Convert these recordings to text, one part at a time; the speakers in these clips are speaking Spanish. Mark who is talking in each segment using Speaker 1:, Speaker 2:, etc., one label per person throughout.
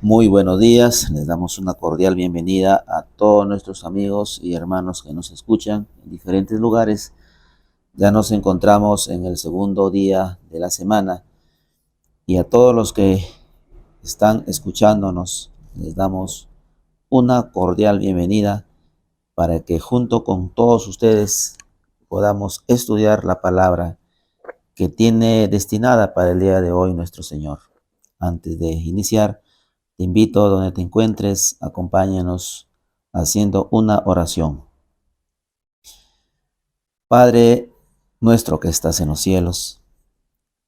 Speaker 1: Muy buenos días, les damos una cordial bienvenida a todos nuestros amigos y hermanos que nos escuchan en diferentes lugares. Ya nos encontramos en el segundo día de la semana y a todos los que están escuchándonos les damos una cordial bienvenida para que junto con todos ustedes podamos estudiar la palabra que tiene destinada para el día de hoy nuestro Señor. Antes de iniciar, te invito a donde te encuentres, acompáñanos haciendo una oración. Padre nuestro que estás en los cielos,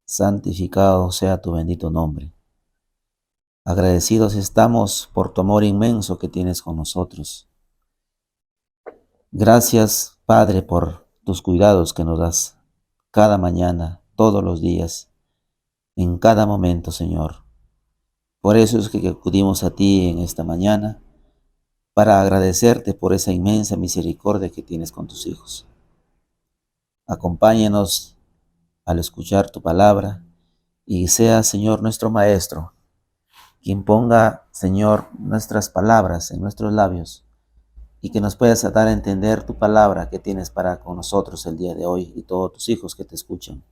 Speaker 1: santificado sea tu bendito nombre. Agradecidos estamos por tu amor inmenso que tienes con nosotros. Gracias, Padre, por tus cuidados que nos das cada mañana, todos los días, en cada momento, Señor. Por eso es que acudimos a ti en esta mañana, para agradecerte por esa inmensa misericordia que tienes con tus hijos. Acompáñanos al escuchar tu palabra y sea, Señor, nuestro Maestro, quien ponga, Señor, nuestras palabras en nuestros labios y que nos puedas dar a entender tu palabra que tienes para con nosotros el día de hoy y todos tus hijos que te escuchan.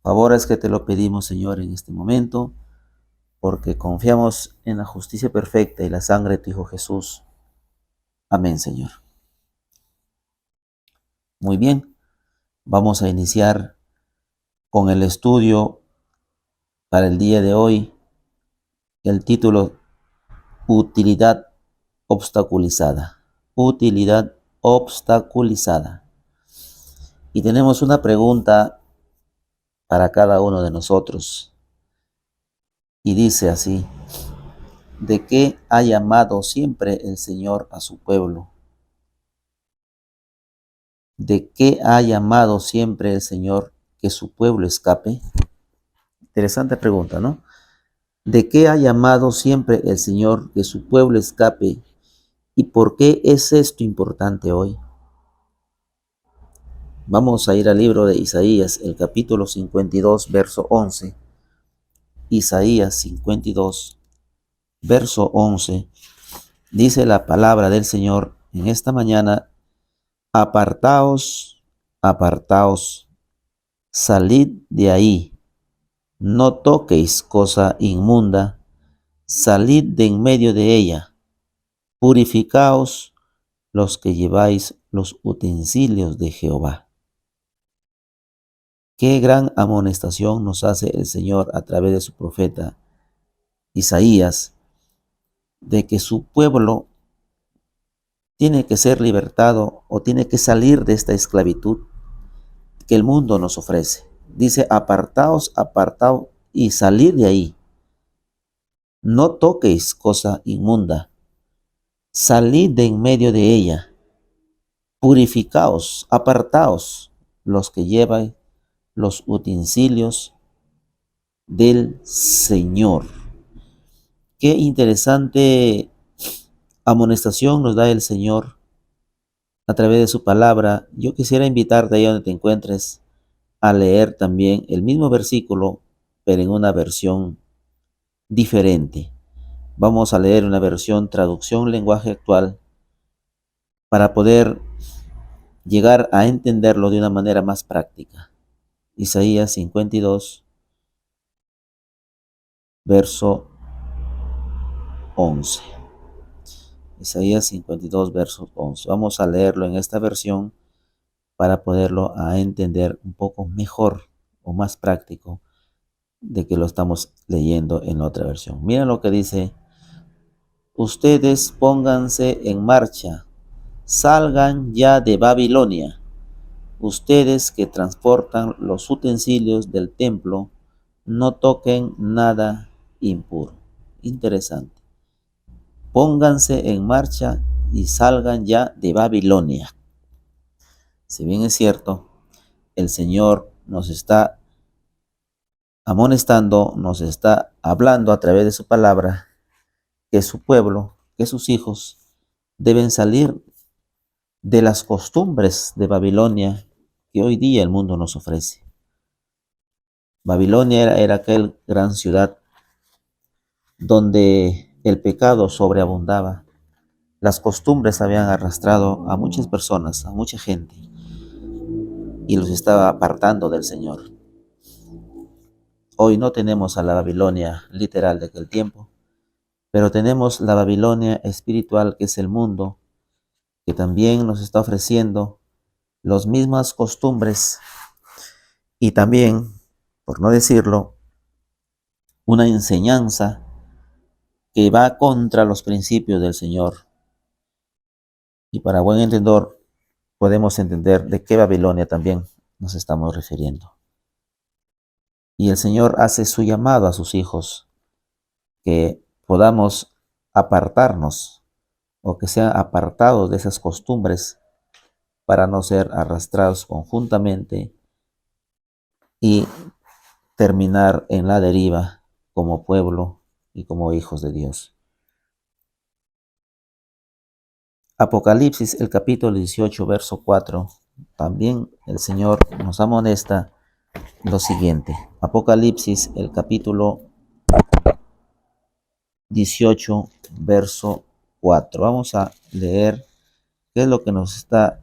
Speaker 1: Favor es que te lo pedimos, Señor, en este momento, porque confiamos en la justicia perfecta y la sangre de tu Hijo Jesús. Amén, Señor. Muy bien, vamos a iniciar con el estudio para el día de hoy. El título: Utilidad obstaculizada. Utilidad obstaculizada. Y tenemos una pregunta para cada uno de nosotros. Y dice así: ¿de qué ha llamado siempre el Señor a su pueblo? ¿De qué ha llamado siempre el Señor que su pueblo escape? Interesante pregunta, ¿no? ¿De qué ha llamado siempre el Señor que su pueblo escape? ¿Y por qué es esto importante hoy? Vamos a ir al libro de Isaías, el capítulo 52, verso 11. Isaías 52, verso 11. Dice la palabra del Señor en esta mañana: apartaos, apartaos, salid de ahí, no toquéis cosa inmunda, salid de en medio de ella, purificaos los que lleváis los utensilios de Jehová. Qué gran amonestación nos hace el Señor a través de su profeta Isaías, de que su pueblo tiene que ser libertado o tiene que salir de esta esclavitud que el mundo nos ofrece. Dice: apartaos, apartaos y salid de ahí. No toquéis cosa inmunda. Salid de en medio de ella. Purificaos, apartaos los que llevan los utensilios del Señor. Qué interesante amonestación nos da el Señor a través de su palabra. Yo quisiera invitarte ahí donde te encuentres a leer también el mismo versículo, pero en una versión diferente. Vamos a leer una versión traducción lenguaje actual para poder llegar a entenderlo de una manera más práctica. Isaías 52, verso 11. Isaías 52, verso 11. Vamos a leerlo en esta versión para poderlo a entender un poco mejor o más práctico de que lo estamos leyendo en otra versión. Miren lo que dice: ustedes pónganse en marcha, salgan ya de Babilonia, ustedes que transportan los utensilios del templo, no toquen nada impuro. Interesante. Pónganse en marcha y salgan ya de Babilonia. Si bien es cierto, el Señor nos está amonestando, nos está hablando a través de su palabra, que su pueblo, que sus hijos deben salir de las costumbres de Babilonia que hoy día el mundo nos ofrece. Babilonia era aquel gran ciudad donde el pecado sobreabundaba. Las costumbres habían arrastrado a muchas personas, a mucha gente, y los estaba apartando del Señor. Hoy no tenemos a la Babilonia literal de aquel tiempo, pero tenemos la Babilonia espiritual, que es el mundo, que también nos está ofreciendo las mismas costumbres y también, por no decirlo, una enseñanza que va contra los principios del Señor. Y para buen entendedor, podemos entender de qué Babilonia también nos estamos refiriendo. Y el Señor hace su llamado a sus hijos, que podamos apartarnos o que sean apartados de esas costumbres para no ser arrastrados conjuntamente y terminar en la deriva como pueblo y como hijos de Dios. Apocalipsis, el capítulo 18, verso 4, también el Señor nos amonesta lo siguiente. Apocalipsis, el capítulo 18, verso 4. Vamos a leer qué es lo que nos está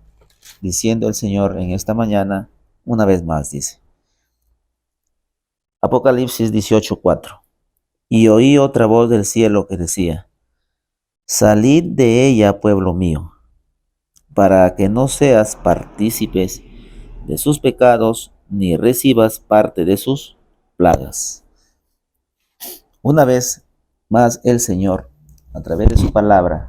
Speaker 1: diciendo el Señor en esta mañana. Una vez más dice. Apocalipsis 18, 4. Y oí otra voz del cielo que decía: Salid de ella, pueblo mío, para que no seas partícipes de sus pecados, ni recibas parte de sus plagas. Una vez más el Señor, a través de su palabra,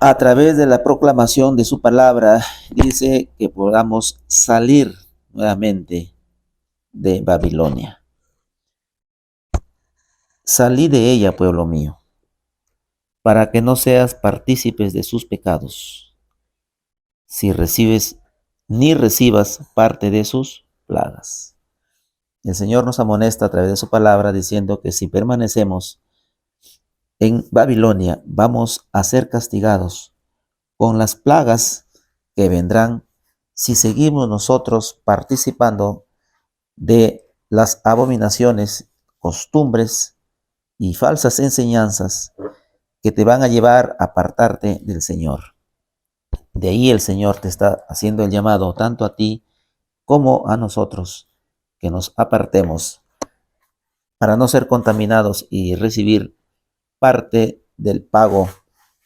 Speaker 1: a través de la proclamación de su palabra, dice que podamos salir nuevamente de Babilonia. Salí de ella, pueblo mío, para que no seas partícipes de sus pecados, si recibes ni recibas parte de sus plagas. El Señor nos amonesta a través de su palabra diciendo que si permanecemos en Babilonia vamos a ser castigados con las plagas que vendrán si seguimos nosotros participando de las abominaciones, costumbres y falsas enseñanzas que te van a llevar a apartarte del Señor. De ahí el Señor te está haciendo el llamado tanto a ti como a nosotros, que nos apartemos para no ser contaminados y recibir parte del pago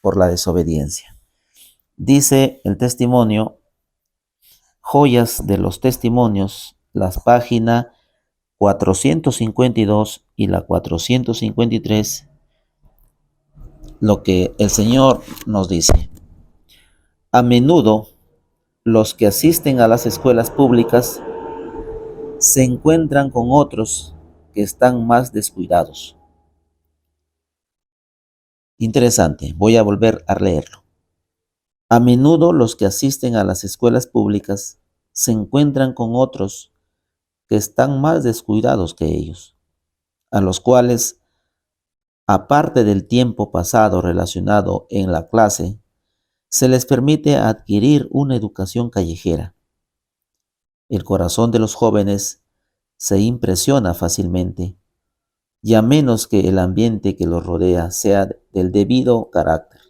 Speaker 1: por la desobediencia. Dice el testimonio, Joyas de los Testimonios, las páginas 452 y la 453, lo que el Señor nos dice. A menudo, los que asisten a las escuelas públicas se encuentran con otros que están más descuidados. Interesante, voy a volver a leerlo. A menudo los que asisten a las escuelas públicas se encuentran con otros que están más descuidados que ellos, a los cuales, aparte del tiempo pasado relacionado en la clase, se les permite adquirir una educación callejera. El corazón de los jóvenes se impresiona fácilmente, y a menos que el ambiente que los rodea sea del debido carácter.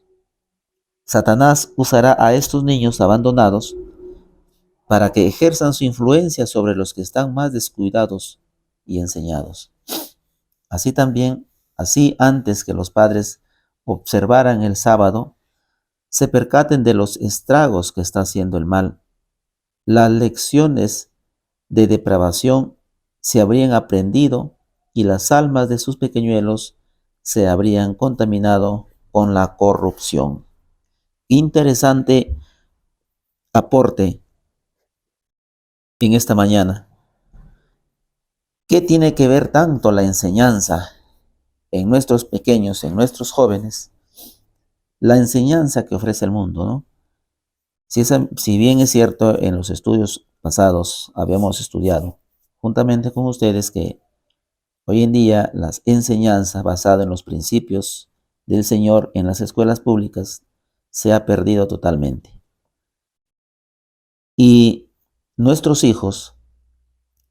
Speaker 1: Satanás usará a estos niños abandonados para que ejerzan su influencia sobre los que están más descuidados y enseñados. Así antes que los padres observaran el sábado, se percaten de los estragos que está haciendo el mal. Las lecciones de depravación se habrían aprendido y las almas de sus pequeñuelos se habrían contaminado con la corrupción. Interesante aporte en esta mañana. ¿Qué tiene que ver tanto la enseñanza en nuestros pequeños, en nuestros jóvenes? La enseñanza que ofrece el mundo, ¿no? Si bien es cierto, en los estudios pasados habíamos estudiado juntamente con ustedes que hoy en día las enseñanzas basadas en los principios del Señor en las escuelas públicas se ha perdido totalmente. Y nuestros hijos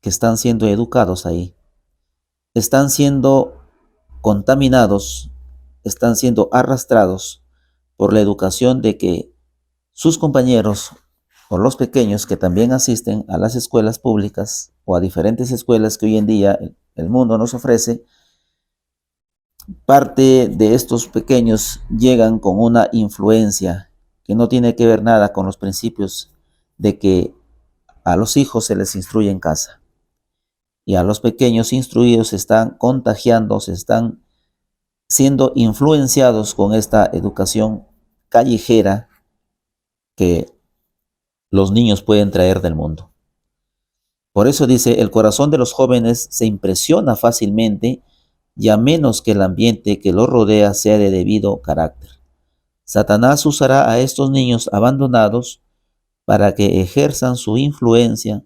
Speaker 1: que están siendo educados ahí, están siendo contaminados, están siendo arrastrados por la educación de que sus compañeros o los pequeños que también asisten a las escuelas públicas o a diferentes escuelas que hoy en día el mundo nos ofrece, parte de estos pequeños llegan con una influencia que no tiene que ver nada con los principios de que a los hijos se les instruye en casa. Y a los pequeños instruidos se están contagiando, se están siendo influenciados con esta educación callejera que los niños pueden traer del mundo. Por eso dice, el corazón de los jóvenes se impresiona fácilmente y a menos que el ambiente que los rodea sea de debido carácter. Satanás usará a estos niños abandonados para que ejerzan su influencia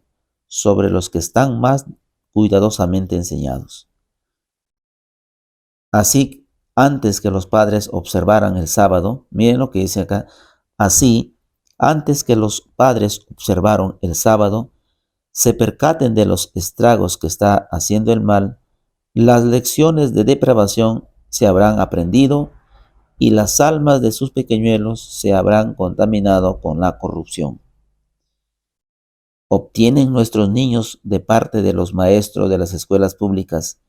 Speaker 1: sobre los que están más cuidadosamente enseñados. Así, antes que los padres observaran el sábado, miren lo que dice acá, así, antes que los padres observaron el sábado, se percaten de los estragos que está haciendo el mal, las lecciones de depravación se habrán aprendido y las almas de sus pequeñuelos se habrán contaminado con la corrupción. ¿Obtienen nuestros niños de parte de los maestros de las escuelas públicas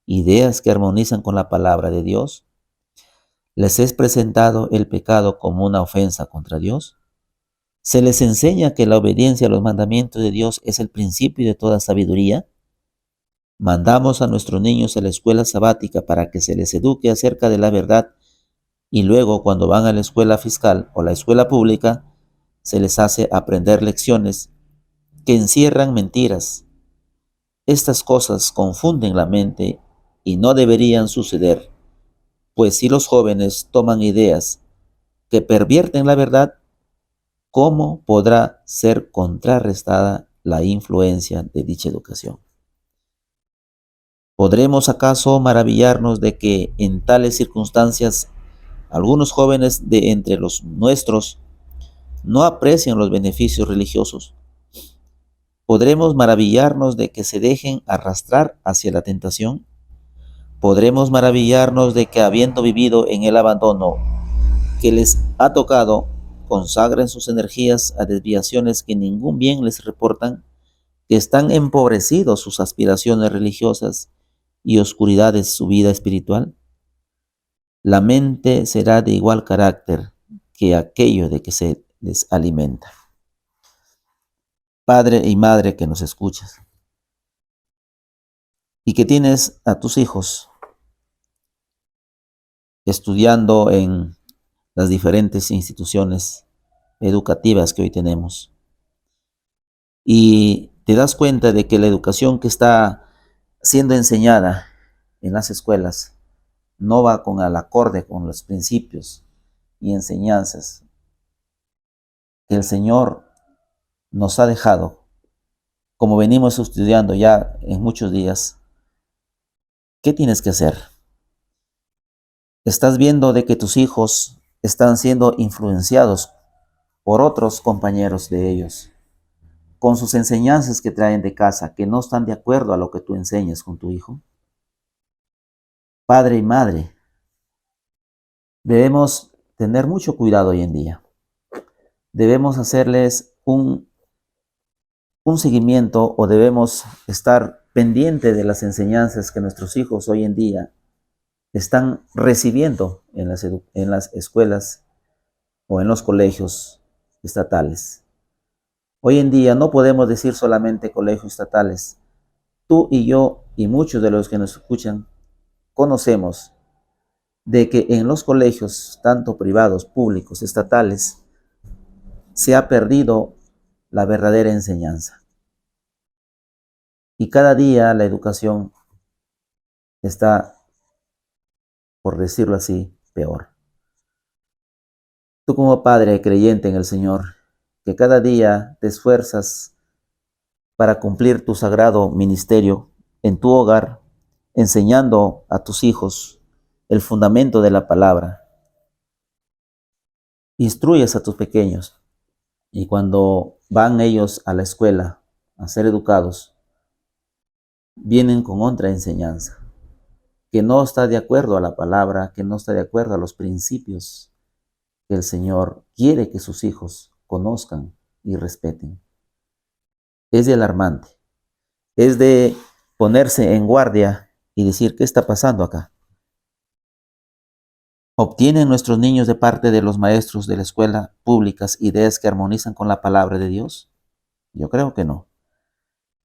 Speaker 1: ideas que armonizan con la palabra de Dios? ¿Les es presentado el pecado como una ofensa contra Dios? ¿Se les enseña que la obediencia a los mandamientos de Dios es el principio de toda sabiduría? Mandamos a nuestros niños a la escuela sabática para que se les eduque acerca de la verdad y luego cuando van a la escuela fiscal o la escuela pública se les hace aprender lecciones que encierran mentiras. Estas cosas confunden la mente y no deberían suceder, pues si los jóvenes toman ideas que pervierten la verdad, ¿cómo podrá ser contrarrestada la influencia de dicha educación? ¿Podremos acaso maravillarnos de que en tales circunstancias algunos jóvenes de entre los nuestros no aprecian los beneficios religiosos? ¿Podremos maravillarnos de que se dejen arrastrar hacia la tentación? ¿Podremos maravillarnos de que habiendo vivido en el abandono que les ha tocado, consagren sus energías a desviaciones que ningún bien les reportan, que están empobrecidos sus aspiraciones religiosas y oscuridades su vida espiritual? La mente será de igual carácter que aquello de que se les alimenta. Padre y madre que nos escuchas y que tienes a tus hijos estudiando en las diferentes instituciones educativas que hoy tenemos, y te das cuenta de que la educación que está siendo enseñada en las escuelas no va con el acorde con los principios y enseñanzas que el Señor nos ha dejado, como venimos estudiando ya en muchos días. ¿Qué tienes que hacer? Estás viendo de que tus hijos están siendo influenciados por otros compañeros de ellos, con sus enseñanzas que traen de casa, que no están de acuerdo a lo que tú enseñas con tu hijo. Padre y madre, debemos tener mucho cuidado hoy en día. Debemos hacerles un seguimiento o debemos estar pendiente de las enseñanzas que nuestros hijos hoy en día están recibiendo en las escuelas o en los colegios estatales. Hoy en día no podemos decir solamente colegios estatales. Tú y yo y muchos de los que nos escuchan conocemos de que en los colegios, tanto privados, públicos, estatales, se ha perdido la verdadera enseñanza. Y cada día la educación está, por decirlo así, peor. Tú como padre creyente en el Señor, que cada día te esfuerzas para cumplir tu sagrado ministerio en tu hogar, enseñando a tus hijos el fundamento de la palabra. Instruyes a tus pequeños y cuando van ellos a la escuela a ser educados, vienen con otra enseñanza. que no está de acuerdo a la palabra, que no está de acuerdo a los principios que el Señor quiere que sus hijos conozcan y respeten. Es de alarmante, es de ponerse en guardia y decir, ¿qué está pasando acá? ¿Obtienen nuestros niños de parte de los maestros de la escuela públicas ideas que armonizan con la palabra de Dios? Yo creo que no.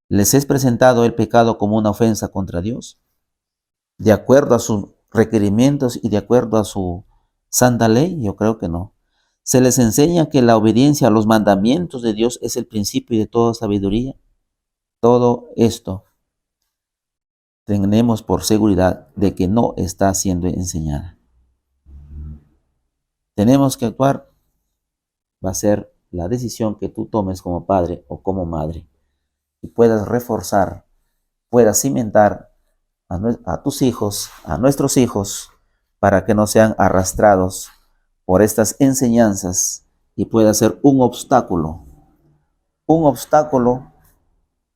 Speaker 1: ¿Les es presentado el pecado como una ofensa contra Dios? ¿De acuerdo a sus requerimientos y de acuerdo a su santa ley? Yo creo que no. ¿Se les enseña que la obediencia a los mandamientos de Dios es el principio de toda sabiduría? Todo esto tenemos por seguridad de que no está siendo enseñada. Tenemos que actuar, va a ser la decisión que tú tomes como padre o como madre y puedas reforzar, puedas cimentar a tus hijos, a nuestros hijos, para que no sean arrastrados por estas enseñanzas y pueda ser un obstáculo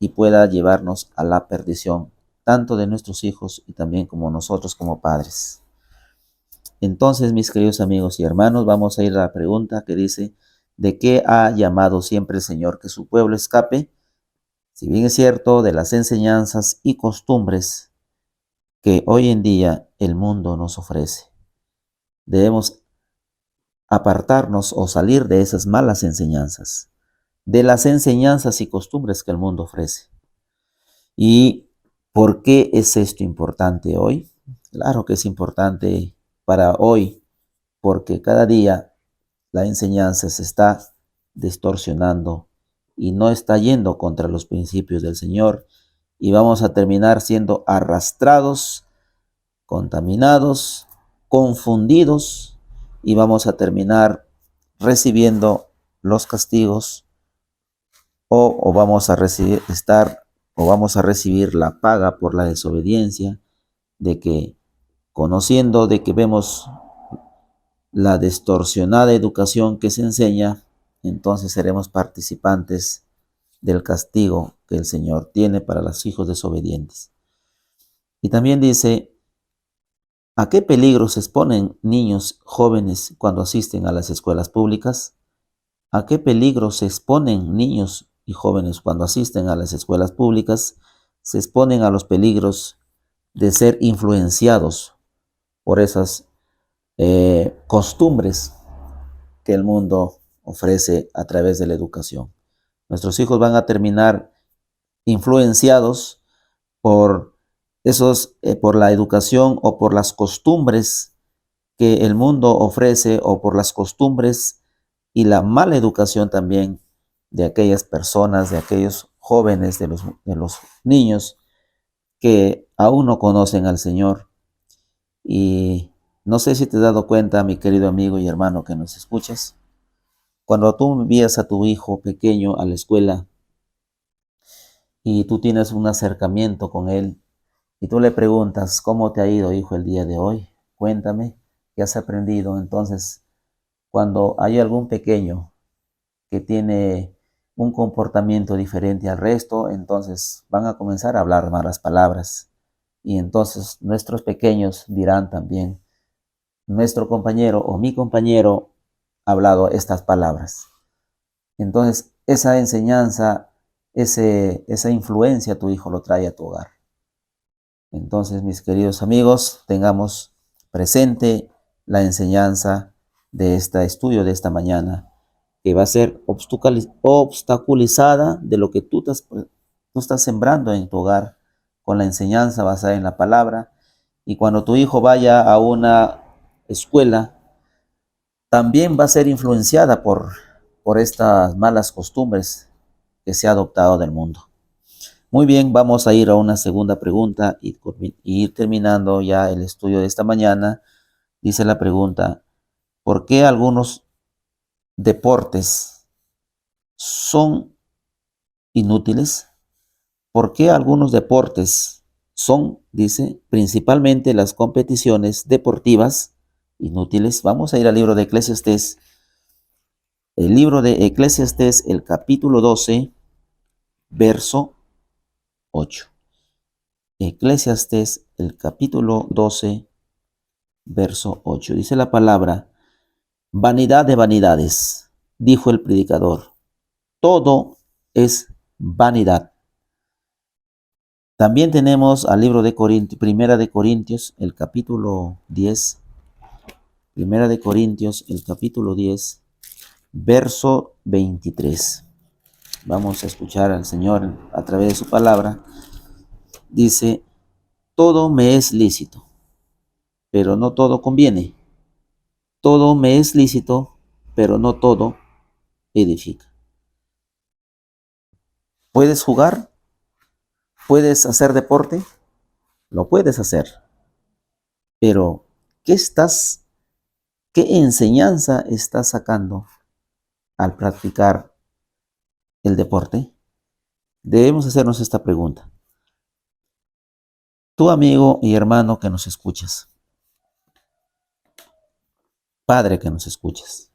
Speaker 1: y pueda llevarnos a la perdición, tanto de nuestros hijos y también como nosotros como padres. Entonces, mis queridos amigos y hermanos, vamos a ir a la pregunta que dice, ¿de qué ha llamado siempre el Señor que su pueblo escape? Si bien es cierto, de las enseñanzas y costumbres que hoy en día el mundo nos ofrece. Debemos apartarnos o salir de esas malas enseñanzas, de las enseñanzas y costumbres que el mundo ofrece. ¿Y por qué es esto importante hoy? Claro que es importante para hoy, porque cada día la enseñanza se está distorsionando y no está yendo contra los principios del Señor y vamos a terminar siendo arrastrados, contaminados, confundidos y vamos a terminar recibiendo los castigos o vamos a recibir la paga por la desobediencia de que conociendo de que vemos la distorsionada educación que se enseña, entonces seremos participantes del castigo que el Señor tiene para los hijos desobedientes. Y también dice, ¿a qué peligro se exponen niños jóvenes cuando asisten a las escuelas públicas? ¿A qué peligro se exponen niños y jóvenes cuando asisten a las escuelas públicas? Se exponen a los peligros de ser influenciados por esas costumbres que el mundo ofrece a través de la educación. Nuestros hijos van a terminar influenciados por por la educación o por las costumbres que el mundo ofrece o por las costumbres y la mala educación también de aquellas personas, de aquellos jóvenes, de los niños que aún no conocen al Señor. Y no sé si te has dado cuenta, mi querido amigo y hermano que nos escuchas, cuando tú envías a tu hijo pequeño a la escuela y tú tienes un acercamiento con él y tú le preguntas, ¿cómo te ha ido, hijo, el día de hoy? Cuéntame, ¿qué has aprendido? Entonces, cuando hay algún pequeño que tiene un comportamiento diferente al resto, entonces van a comenzar a hablar malas palabras. Y entonces nuestros pequeños dirán también, nuestro compañero o mi compañero ha hablado estas palabras. Entonces, esa enseñanza, esa influencia tu hijo lo trae a tu hogar. Entonces, mis queridos amigos, tengamos presente la enseñanza de este estudio de esta mañana, que va a ser obstaculizada de lo que tú estás sembrando en tu hogar con la enseñanza basada en la palabra. Y cuando tu hijo vaya a una escuela, también va a ser influenciada por estas malas costumbres que se ha adoptado del mundo. Muy bien, vamos a ir a una segunda pregunta y ir terminando ya el estudio de esta mañana. Dice la pregunta, ¿por qué algunos deportes son inútiles? ¿Por qué algunos deportes son, dice, principalmente las competiciones deportivas inútiles? Vamos a ir al libro de Eclesiastés. El libro de Eclesiastés, el capítulo 12, verso 8. Eclesiastés, el capítulo 12, verso 8. Dice la palabra: vanidad de vanidades, dijo el predicador, todo es vanidad. También tenemos al libro de Corintios, Primera de Corintios, el capítulo 10, Primera de Corintios, el capítulo 10, verso 23. Vamos a escuchar al Señor a través de su palabra. Dice: todo me es lícito, pero no todo conviene. Todo me es lícito, pero no todo edifica. ¿Puedes jugar? ¿Puedes hacer deporte? Lo puedes hacer. Pero, ¿qué enseñanza estás sacando al practicar el deporte? Debemos hacernos esta pregunta. Tu amigo y hermano que nos escuchas, padre que nos escuchas,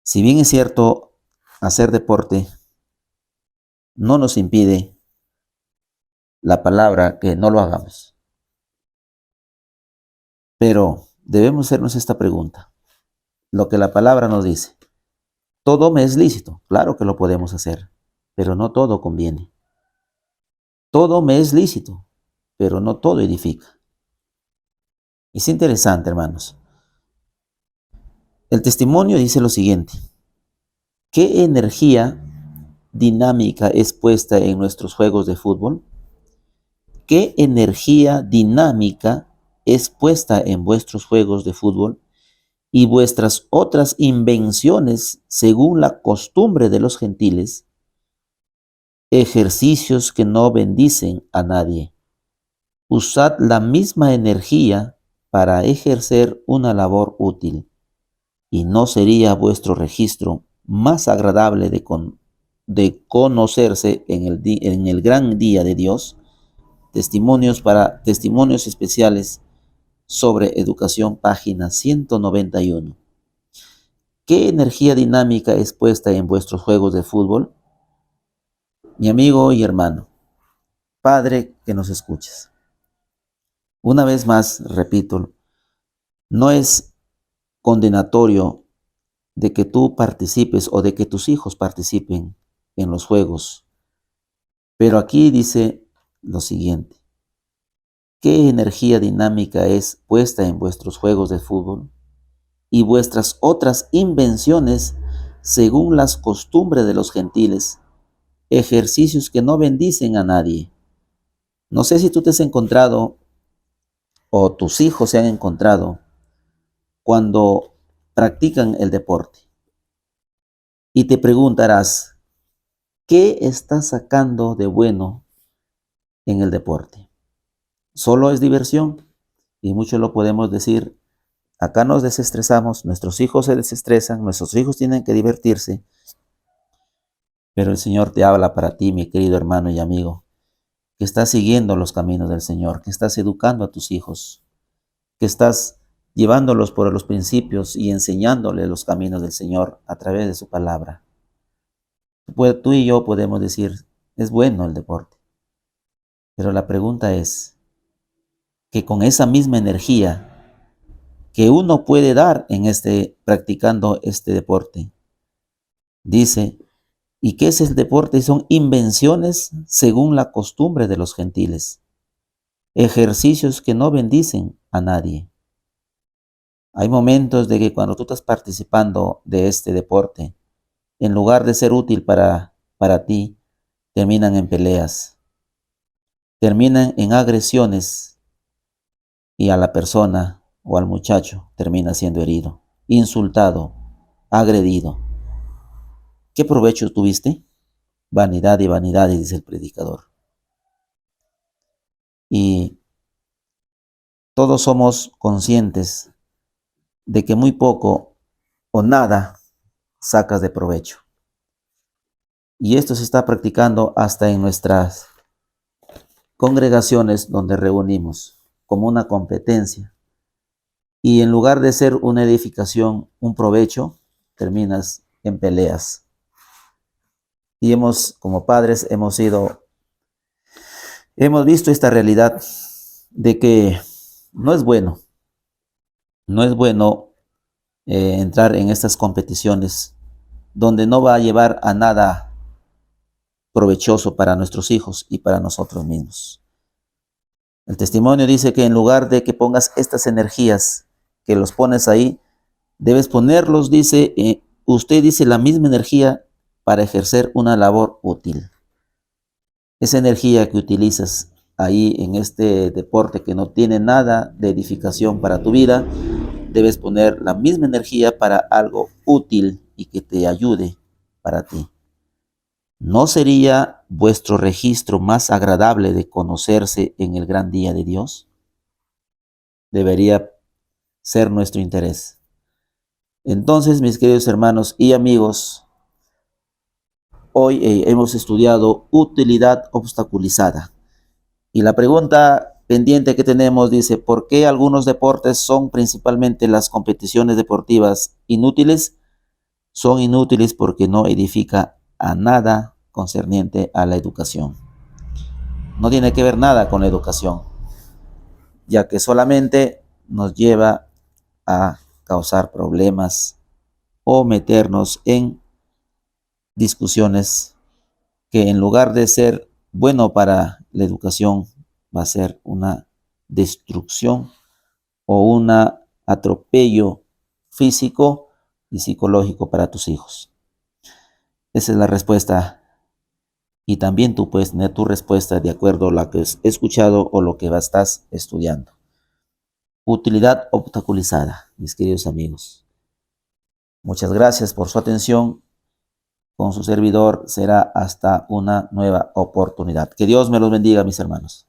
Speaker 1: si bien es cierto, hacer deporte no nos impide la palabra que no lo hagamos, pero debemos hacernos esta pregunta. Lo que la palabra nos dice: todo me es lícito, claro que lo podemos hacer, pero no todo conviene. Todo me es lícito, pero no todo edifica. Es interesante, hermanos. El testimonio dice lo siguiente: ¿qué energía dinámica es puesta en nuestros juegos de fútbol? ¿Qué energía dinámica es puesta en vuestros juegos de fútbol y vuestras otras invenciones según la costumbre de los gentiles? Ejercicios que no bendicen a nadie. Usad la misma energía para ejercer una labor útil, y no sería vuestro registro más agradable de conocerse en el gran día de Dios. Testimonios especiales sobre educación, página 191. ¿Qué energía dinámica es puesta en vuestros juegos de fútbol? Mi amigo y hermano, padre que nos escuchas, una vez más repito, no es condenatorio de que tú participes o de que tus hijos participen en los juegos, pero aquí dice lo siguiente: ¿qué energía dinámica es puesta en vuestros juegos de fútbol y vuestras otras invenciones según las costumbres de los gentiles? Ejercicios que no bendicen a nadie. No sé si tú te has encontrado o tus hijos se han encontrado cuando practican el deporte y te preguntarás: ¿qué estás sacando de bueno en el deporte? ¿Solo es diversión? Y muchos lo podemos decir: acá nos desestresamos, nuestros hijos se desestresan, nuestros hijos tienen que divertirse. Pero el Señor te habla para ti, mi querido hermano y amigo, que estás siguiendo los caminos del Señor, que estás educando a tus hijos, que estás llevándolos por los principios y enseñándoles los caminos del Señor a través de su palabra. Tú y yo podemos decir: es bueno el deporte, pero la pregunta es que con esa misma energía que uno puede dar practicando este deporte, dice, ¿y qué es el deporte? Son invenciones según la costumbre de los gentiles, ejercicios que no bendicen a nadie. Hay momentos de que cuando tú estás participando de este deporte, en lugar de ser útil para ti, terminan en peleas, terminan en agresiones, y a la persona o al muchacho termina siendo herido, insultado, agredido. ¿Qué provecho tuviste? Vanidad y vanidades, dice el predicador. Y todos somos conscientes de que muy poco o nada sacas de provecho. Y esto se está practicando hasta en nuestras congregaciones donde reunimos como una competencia. Y en lugar de ser una edificación, un provecho, terminas en peleas. Y como padres, hemos sido Hemos visto esta realidad de que no es bueno, no es bueno entrar en estas competiciones donde no va a llevar a nada provechoso para nuestros hijos y para nosotros mismos. El testimonio dice que en lugar de que pongas estas energías, que los pones ahí, debes ponerlos, dice, usted dice la misma energía para ejercer una labor útil. Esa energía que utilizas ahí en este deporte que no tiene nada de edificación para tu vida, debes poner la misma energía para algo útil y que te ayude para ti. ¿No sería vuestro registro más agradable de conocerse en el gran día de Dios? Debería ser nuestro interés. Entonces, mis queridos hermanos y amigos, hoy hemos estudiado utilidad obstaculizada. Y la pregunta pendiente que tenemos dice, ¿por qué algunos deportes son principalmente las competiciones deportivas inútiles? Son inútiles porque no edifica a nada concerniente a la educación. No tiene que ver nada con la educación, ya que solamente nos lleva a causar problemas o meternos en discusiones que en lugar de ser bueno para la educación, va a ser una destrucción o un atropello físico y psicológico para tus hijos. Esa es la respuesta. Y también tú puedes tener tu respuesta de acuerdo a lo que has escuchado o lo que estás estudiando. Utilidad obstaculizada, mis queridos amigos. Muchas gracias por su atención. Con su servidor será hasta una nueva oportunidad. Que Dios me los bendiga, mis hermanos.